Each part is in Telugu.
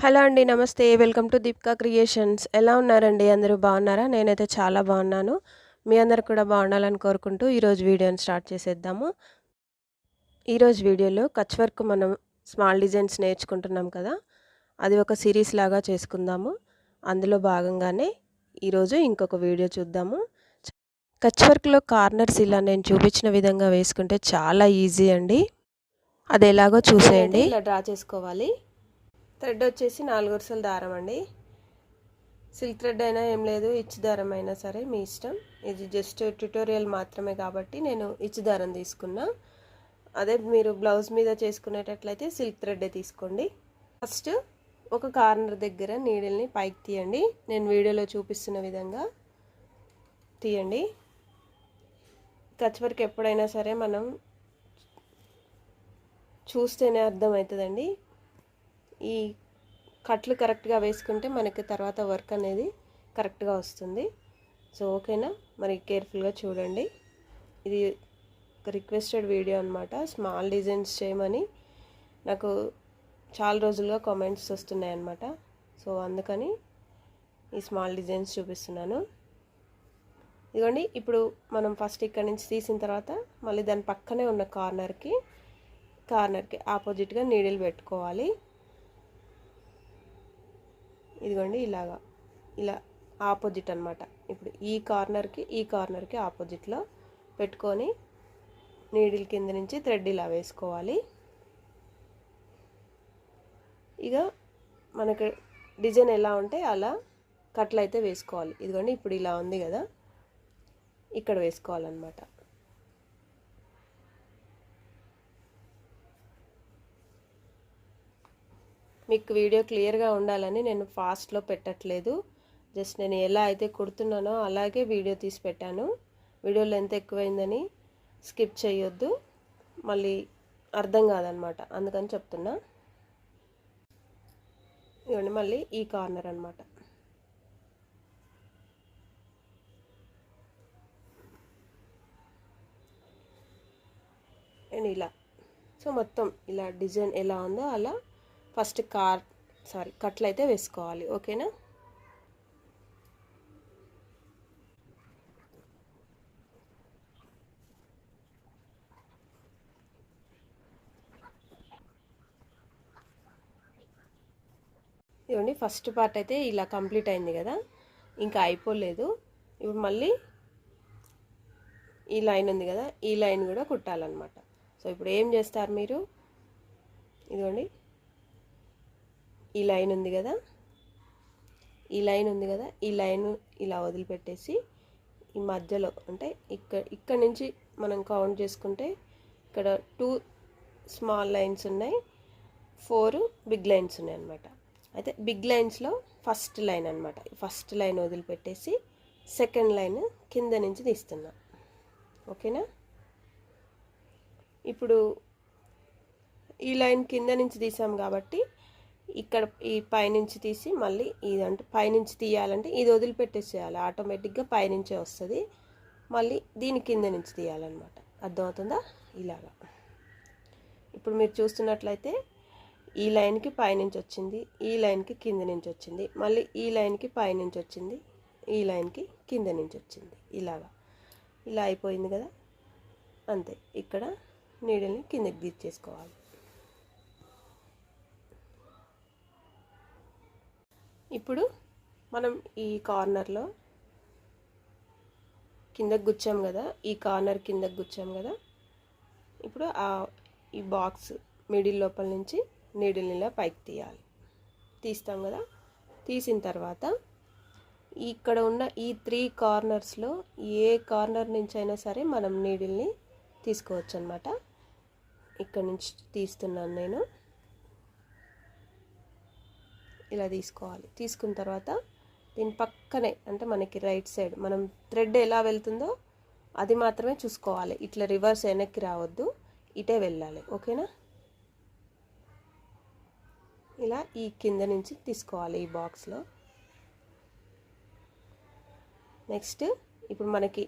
హలో అండి. నమస్తే. Welcome to Deepika creations. ఎలా ఉన్నారండి? అందరూ బాగున్నారా? నేనైతే చాలా బాగున్నాను. మీ అందరూ కూడా బాగుండాలని కోరుకుంటూ ఈరోజు వీడియోని స్టార్ట్ చేసేద్దాము. ఈరోజు వీడియోలో కచ్ వర్క్ మనం స్మాల్ డిజైన్స్ నేర్చుకుంటున్నాం కదా, అది ఒక సిరీస్ లాగా చేసుకుందాము. అందులో భాగంగానే ఈరోజు ఇంకొక వీడియో చూద్దాము. కచ్ వర్క్లో కార్నర్స్ ఇలా నేను చూపించిన విధంగా వేసుకుంటే చాలా ఈజీ అండి. అది ఎలాగో చూసేయండి. ఇలా డ్రా చేసుకోవాలి. థ్రెడ్ వచ్చేసి 4 వరుసల దారం అండి. సిల్క్ థ్రెడ్ అయినా ఏం లేదు, ఇచ్చి దారం అయినా సరే మీ ఇష్టం. ఇది జస్ట్ ట్యుటోరియల్ మాత్రమే కాబట్టి నేను ఇచ్చి దారం తీసుకున్నా. అదే మీరు బ్లౌజ్ మీద చేసుకునేటట్లయితే సిల్క్ థ్రెడ్డే తీసుకోండి. ఫస్ట్ ఒక కార్నర్ దగ్గర నీడిల్ని పైకి తీయండి. నేను వీడియోలో చూపిస్తున్న విధంగా తీయండి. కచ్ వర్క్ ఎప్పుడైనా సరే మనం చూస్తేనే అర్థమవుతుందండి. ఈ కట్లు కరెక్ట్గా వేసుకుంటే మనకి తర్వాత వర్క్ అనేది కరెక్ట్గా వస్తుంది. సో ఓకేనా, మరి కేర్ఫుల్గా చూడండి. ఇది ఒక రిక్వెస్టెడ్ వీడియో అనమాట. స్మాల్ డిజైన్స్ చేయమని నాకు చాలా రోజులుగా కామెంట్స్ వస్తున్నాయి అన్నమాట. సో అందుకని ఈ స్మాల్ డిజైన్స్ చూపిస్తున్నాను. ఇదిగోండి, ఇప్పుడు మనం ఫస్ట్ ఇక్కడ నుంచి తీసిన తర్వాత మళ్ళీ దాని పక్కనే ఉన్న కార్నర్కి ఆపోజిట్గా నీడిల్ పెట్టుకోవాలి. ఇదిగోండి, ఇలా ఆపోజిట్ అనమాట. ఇప్పుడు ఈ కార్నర్కి ఆపోజిట్లో పెట్టుకొని నీడిల్ కింద నుంచి థ్రెడ్ ఇలా వేసుకోవాలి. ఇక మనకి డిజైన్ ఎలా ఉంటే అలా కట్లు అయితే వేసుకోవాలి. ఇదిగోండి, ఇప్పుడు ఇలా ఉంది కదా, ఇక్కడ వేసుకోవాలన్నమాట. మీకు వీడియో క్లియర్గా ఉండాలని నేను ఫాస్ట్లో పెట్టట్లేదు. జస్ట్ నేను ఎలా అయితే కుడుతున్నానో అలాగే వీడియో తీసి పెట్టాను. వీడియో లెంత్ ఎక్కువైందని స్కిప్ చేయొద్దు, మళ్ళీ అర్థం కాదనమాట, అందుకని చెప్తున్నా. ఇవ్వండి, మళ్ళీ ఈ కార్నర్ అనమాట. అండ్ ఇలా సో మొత్తం ఇలా డిజైన్ ఎలా ఉందో అలా ఫస్ట్ కట్లు అయితే వేసుకోవాలి. ఓకేనా? ఇవ్వండి, ఫస్ట్ పార్ట్ అయితే ఇలా కంప్లీట్ అయింది కదా, ఇంకా అయిపోలేదు. ఇప్పుడు మళ్ళీ ఈ లైన్ ఉంది కదా, ఈ లైన్ కూడా కుట్టాలన్నమాట. సో ఇప్పుడు ఏం చేస్తారు మీరు, ఇదిగోండి, ఈ లైన్ ఉంది కదా, ఈ లైన్ ఇలా వదిలిపెట్టేసి ఈ మధ్యలో అంటే ఇక్కడ నుంచి మనం కౌంట్ చేసుకుంటే ఇక్కడ 2 స్మాల్ లైన్స్ ఉన్నాయి, 4 బిగ్ లైన్స్ ఉన్నాయి అన్నమాట. అయితే బిగ్ లైన్స్లో ఫస్ట్ లైన్ అనమాట. ఫస్ట్ లైన్ వదిలిపెట్టేసి సెకండ్ లైన్ కింద నుంచి తీస్తున్నా. ఓకేనా? ఇప్పుడు ఈ లైన్ కింద నుంచి తీసాం కాబట్టి ఇక్కడ ఈ పైనుంచి తీసి మళ్ళీ ఇదంటే పైనుంచి తీయాలంటే ఇది వదిలిపెట్టేసేయాలి, ఆటోమేటిక్గా పైనుంచే వస్తుంది. మళ్ళీ దీని కింద నుంచి తీయాలన్నమాట. అర్థమవుతుందా? ఇలాగా ఇప్పుడు మీరు చూస్తున్నట్లయితే ఈ లైన్కి పైనుంచి వచ్చింది, ఈ లైన్కి కింద నుంచి వచ్చింది, మళ్ళీ ఈ లైన్కి పైనుంచి వచ్చింది, ఈ లైన్కి కింద నుంచి వచ్చింది. ఇలా అయిపోయింది కదా, అంతే. ఇక్కడ నీడిల్ని కిందకి దించేసుకోవాలి. ఇప్పుడు మనం ఈ కార్నర్లో కిందకు గుచ్చాం కదా, ఈ కార్నర్ కిందకు గుచ్చాం కదా, ఇప్పుడు ఈ బాక్స్ మిడిల్ లోపల నుంచి నీడిల్ని ఇలా పైకి తీస్తాం కదా. తీసిన తర్వాత ఇక్కడ ఉన్న ఈ 3 కార్నర్స్లో ఏ కార్నర్ నుంచి అయినా సరే మనం నీడిల్ని తీసుకోవచ్చు అన్నమాట. ఇక్కడ నుంచి తీస్తున్నాను నేను. ఇలా తీసుకోవాలి. తీసుకున్న తర్వాత దీని పక్కనే అంటే మనకి రైట్ సైడ్ మనం థ్రెడ్ ఎలా వెళ్తుందో అది మాత్రమే చూసుకోవాలి. ఇట్లా రివర్స్ వెనక్కి రావద్దు, ఇటే వెళ్ళాలి. ఓకేనా? ఇలా ఈ కింద నుంచి తీసుకోవాలి ఈ బాక్స్లో. నెక్స్ట్ ఇప్పుడు మనకి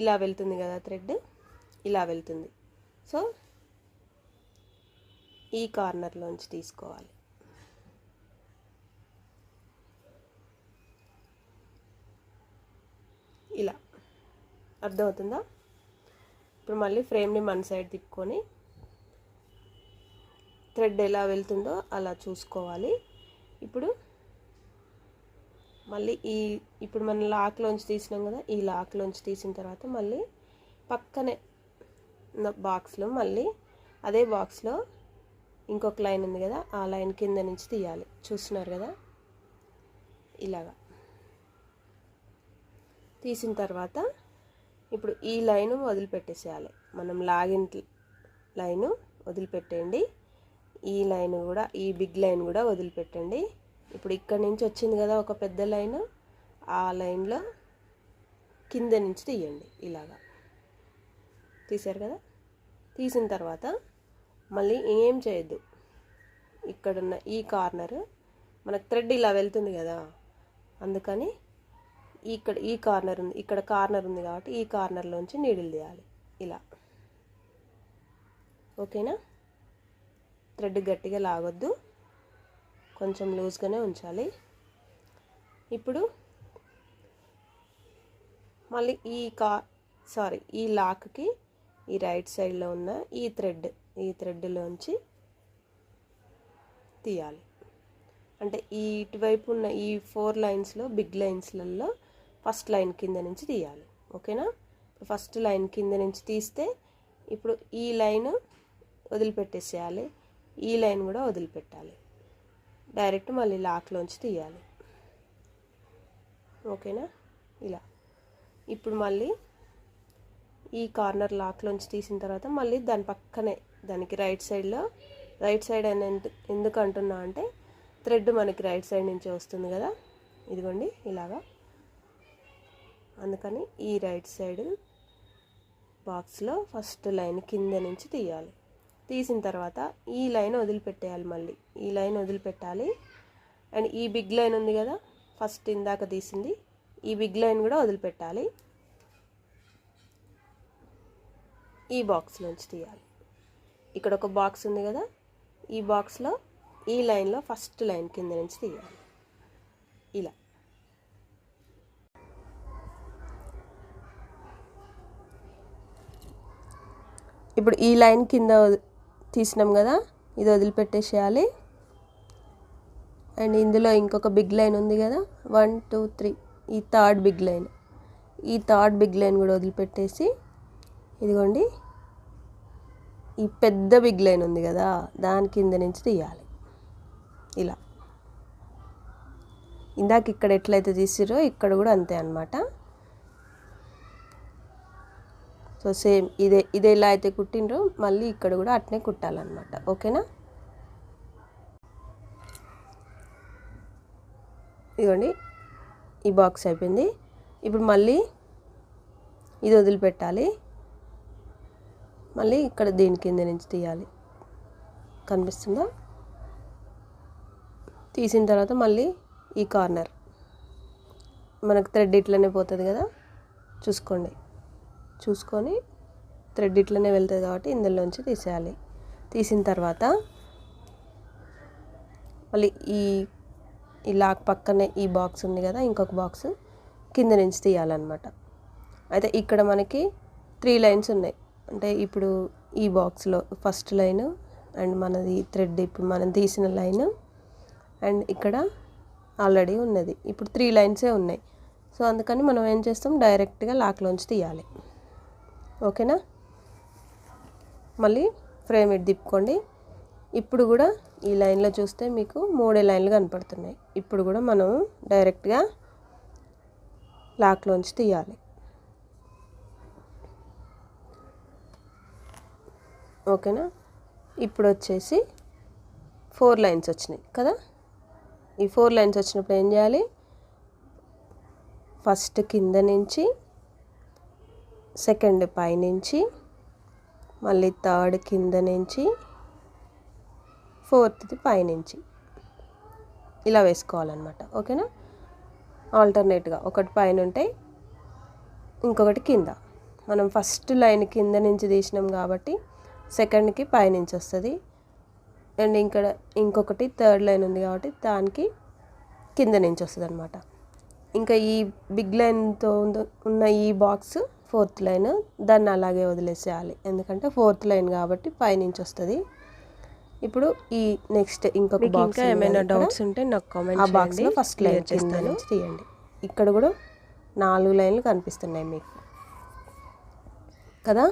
ఇలా వెళ్తుంది కదా థ్రెడ్, ఇలా వెళ్తుంది. సో ఈ కార్నర్లోంచి తీసుకోవాలి. అర్థమవుతుందా? ఇప్పుడు మళ్ళీ ఫ్రేమ్ని మన సైడ్ తిప్పుకొని థ్రెడ్ ఎలా వెళ్తుందో అలా చూసుకోవాలి. ఇప్పుడు మళ్ళీ ఇప్పుడు మనం లాక్లోంచి తీసినాం కదా, ఈ లాక్లోంచి తీసిన తర్వాత మళ్ళీ పక్కనే ఉన్న బాక్స్లో మళ్ళీ అదే బాక్స్లో ఇంకొక లైన్ ఉంది కదా, ఆ లైన్ కింద నుంచి తీయాలి. చూస్తున్నారు కదా, ఇలాగా తీసిన తర్వాత ఇప్పుడు ఈ లైను వదిలిపెట్టేసేయాలి. మనం లాగిన్ లైను వదిలిపెట్టండి. ఈ లైన్ కూడా, ఈ బిగ్ లైన్ కూడా వదిలిపెట్టండి. ఇప్పుడు ఇక్కడ నుంచి వచ్చింది కదా ఒక పెద్ద లైన్, ఆ లైన్లో కింద నుంచి తీయండి. ఇలాగా తీశారు కదా, తీసిన తర్వాత మళ్ళీ ఏం చేయొద్దు. ఇక్కడున్న ఈ కార్నర్ మనకు థ్రెడ్ ఇలా వెళ్తుంది కదా, అందుకని ఇక్కడ ఈ కార్నర్ ఉంది, ఇక్కడ కార్నర్ ఉంది కాబట్టి ఈ కార్నర్లోంచి నీడిల్ తీయాలి ఇలా. ఓకేనా? థ్రెడ్ గట్టిగా లాగొద్దు, కొంచెం లూజ్గానే ఉంచాలి. ఇప్పుడు మళ్ళీ ఈ లాక్కి ఈ రైట్ సైడ్లో ఉన్న ఈ థ్రెడ్లోంచి తీయాలి. అంటే ఈ ఇటువైపు ఉన్న ఈ 4 లైన్స్లో, బిగ్ లైన్స్లలో ఫస్ట్ లైన్ కింద నుంచి తీయాలి. ఓకేనా? ఫస్ట్ లైన్ కింద నుంచి తీస్తే ఇప్పుడు ఈ లైన్ వదిలిపెట్టేసేయాలి, ఈ లైన్ కూడా వదిలిపెట్టాలి. డైరెక్ట్ మళ్ళీ లాక్లోంచి తీయాలి. ఓకేనా? ఇలా. ఇప్పుడు మళ్ళీ ఈ కార్నర్ లాక్లోంచి తీసిన తర్వాత మళ్ళీ దాని పక్కనే, దానికి రైట్ సైడ్ అని ఎందుకు అంటున్నా అంటే థ్రెడ్ మనకి రైట్ సైడ్ నుంచి వస్తుంది కదా, ఇదిగోండి ఇలాగా. అందుకని ఈ రైట్ సైడ్ బాక్స్లో ఫస్ట్ లైన్ కింద నుంచి తీయాలి. తీసిన తర్వాత ఈ లైన్ వదిలిపెట్టేయాలి, మళ్ళీ ఈ లైన్ వదిలిపెట్టాలి. అండ్ ఈ బిగ్ లైన్ ఉంది కదా, ఫస్ట్ ఇందాక తీసింది, ఈ బిగ్ లైన్ కూడా వదిలిపెట్టాలి. ఈ బాక్స్లోంచి తీయాలి. ఇక్కడ ఒక బాక్స్ ఉంది కదా, ఈ బాక్స్లో ఈ లైన్లో ఫస్ట్ లైన్ కింద నుంచి తీయాలి ఇలా. ఇప్పుడు ఈ లైన్ కింద తీసినాం కదా, ఇది వదిలిపెట్టేసేయాలి. అండ్ ఇందులో ఇంకొక బిగ్ లైన్ ఉంది కదా, 1 2 3, ఈ థర్డ్ బిగ్ లైన్ కూడా వదిలిపెట్టేసి, ఇదిగోండి ఈ పెద్ద బిగ్ లైన్ ఉంది కదా, దాని కింద నుంచి తీయాలి ఇలా. ఇందాక ఇక్కడ ఎట్లయితే తీసిరో ఇక్కడ కూడా అంతే అన్నమాట. సో సేమ్ ఇదే ఎలా అయితే కుట్టినరో మళ్ళీ ఇక్కడ కూడా అట్నే కుట్టాలన్నమాట. ఓకేనా? ఇదిగోండి ఈ బాక్స్ అయిపోయింది. ఇప్పుడు మళ్ళీ ఇది వదిలిపెట్టాలి, మళ్ళీ ఇక్కడ దీని కింద నుంచి తీయాలి. కనిపిస్తుందా? తీసిన తర్వాత మళ్ళీ ఈ కార్నర్ మనకు థ్రెడ్ ఇట్లనే పోతుంది కదా, చూసుకొని థ్రెడ్ ఇట్లనే వెళ్తుంది కాబట్టి ఇందులోంచి తీసేయాలి. తీసిన తర్వాత మళ్ళీ ఈ లాక్ పక్కనే ఈ బాక్స్ ఉంది కదా, ఇంకొక బాక్స్ కింద నుంచి తీయాలన్నమాట. అయితే ఇక్కడ మనకి 3 లైన్స్ ఉన్నాయి. అంటే ఇప్పుడు ఈ బాక్స్లో ఫస్ట్ లైన్ అండ్ మనది థ్రెడ్ ఇప్పుడు మనం తీసిన లైన్ అండ్ ఇక్కడ ఆల్రెడీ ఉన్నది. ఇప్పుడు 3 లైన్సే ఉన్నాయి. సో అందుకని మనం ఏం చేస్తాం, డైరెక్ట్గా లాక్లోంచి తీయాలి. ఓకేనా? మళ్ళీ ఫ్రేమ్ ఇటు తిప్పుకోండి. ఇప్పుడు కూడా ఈ లైన్లో చూస్తే మీకు 3 లైన్లు కనపడుతున్నాయి. ఇప్పుడు కూడా మనం డైరెక్ట్గా లాక్లోంచి తీయాలి. ఓకేనా? ఇప్పుడు వచ్చేసి 4 లైన్స్ వచ్చినాయి కదా. ఈ 4 లైన్స్ వచ్చినప్పుడు ఏం చేయాలి, ఫస్ట్ కింద నుంచి, సెకండ్ పైనుంచి, మళ్ళీ థర్డ్ కింద నుంచి, ఫోర్త్ది పైనుంచి ఇలా వేసుకోవాలన్నమాట. ఓకేనా? ఆల్టర్నేట్గా ఒకటి పైన ఉంటాయి, ఇంకొకటి కింద. మనం ఫస్ట్ లైన్ కింద నుంచి తీసినాం కాబట్టి సెకండ్కి పైనుంచి వస్తుంది. అండ్ ఇక్కడ ఇంకొకటి థర్డ్ లైన్ ఉంది కాబట్టి దానికి కింద నుంచి వస్తుంది అనమాట. ఇంకా ఈ బిగ్ లైన్తో ఉన్న ఈ బాక్స్ 4th లైన్, దాన్ని అలాగే వదిలేసేయాలి. ఎందుకంటే 4th లైన్ కాబట్టి పైనుంచి వస్తుంది. ఇప్పుడు ఈ నెక్స్ట్ ఇంకొక బాక్స్, ఇంకా ఏమైనా డౌట్స్ ఉంటే నాకు కామెంట్ చేయండి. ఆ బాక్స్లో ఫస్ట్ లైన్ కింద నుంచి తీయండి. ఇక్కడ కూడా 4 లైన్లు కనిపిస్తున్నాయి మీకు కదా.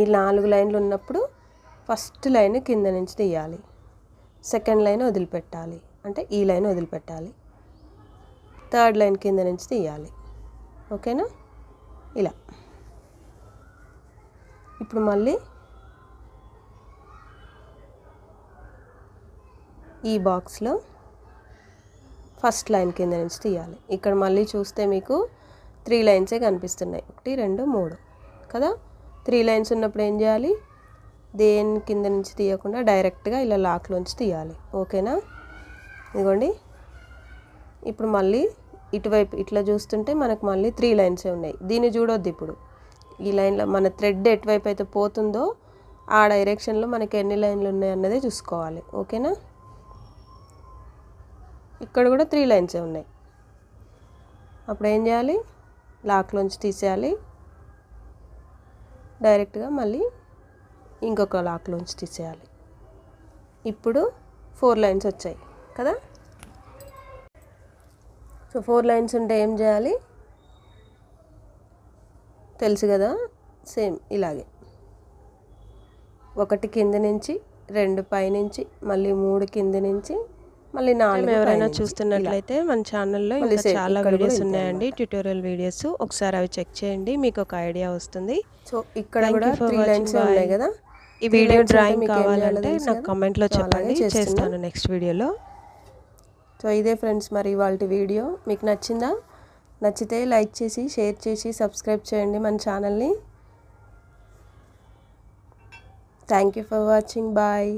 ఈ 4 లైన్లు ఉన్నప్పుడు ఫస్ట్ లైన్ కింద నుంచి తీయాలి, సెకండ్ లైన్ వదిలిపెట్టాలి, అంటే ఈ లైన్ వదిలిపెట్టాలి, థర్డ్ లైన్ కింద నుంచి తీయాలి. ఓకేనా? ఇలా. ఇప్పుడు మళ్ళీ ఈ బాక్స్లో ఫస్ట్ లైన్ కింద నుంచి తీయాలి. ఇక్కడ మళ్ళీ చూస్తే మీకు 3 లైన్సే కనిపిస్తున్నాయి. 1 2 3 కదా. 3 లైన్స్ ఉన్నప్పుడు ఏం చేయాలి? దేని కింద నుంచి తీయకుండా డైరెక్ట్గా ఇలా లాక్లోంచి తీయాలి. ఓకేనా? ఇదిగోండి. ఇప్పుడు మళ్ళీ ఇటువైపు ఇట్లా చూస్తుంటే మనకు మళ్ళీ 3 లైన్సే ఉన్నాయి. దీన్ని చూడొద్దు. ఇప్పుడు ఈ లైన్లో మన థ్రెడ్ ఎటువైపు అయితే పోతుందో ఆ డైరెక్షన్లో మనకి ఎన్ని లైన్లు ఉన్నాయి అన్నదే చూసుకోవాలి. ఓకేనా? ఇక్కడ కూడా 3 లైన్సే ఉన్నాయి. అప్పుడు ఏం చేయాలి? లాక్లోంచి తీసేయాలి, డైరెక్ట్గా మళ్ళీ ఇంకొక లాక్లోంచి తీసేయాలి. ఇప్పుడు 4 లైన్స్ వచ్చాయి కదా. సో 4 లైన్స్ ఉంటే ఏం చేయాలి తెలుసు కదా. సేమ్ ఇలాగే 1 కింద నుంచి, 2 పైనుంచి, మళ్ళీ 3 కింద నుంచి, మళ్ళీ 4. ఎవరైనా చూస్తున్నట్లయితే మన ఛానల్లో ఇంకా చాలా వీడియోస్ ఉన్నాయండి, ట్యూటోరియల్ వీడియోస్. ఒకసారి అవి చెక్ చేయండి, మీకు ఒక ఐడియా వస్తుంది. సో ఇక్కడ కూడా 3 లైన్స్ ఉన్నాయి కదా. ఈ వీడియో డ్రాయింగ్ కావాలంటే నాకు కామెంట్లో చెప్పండి, చేస్తాను నెక్స్ట్ వీడియోలో. సో ఇదే ఫ్రెండ్స్ మరి ఇవాళ వీడియో. మీకు నచ్చిందా? నచ్చితే లైక్ చేసి, షేర్ చేసి, సబ్స్క్రైబ్ చేయండి మన ఛానల్ని. Thank you for watching. Bye.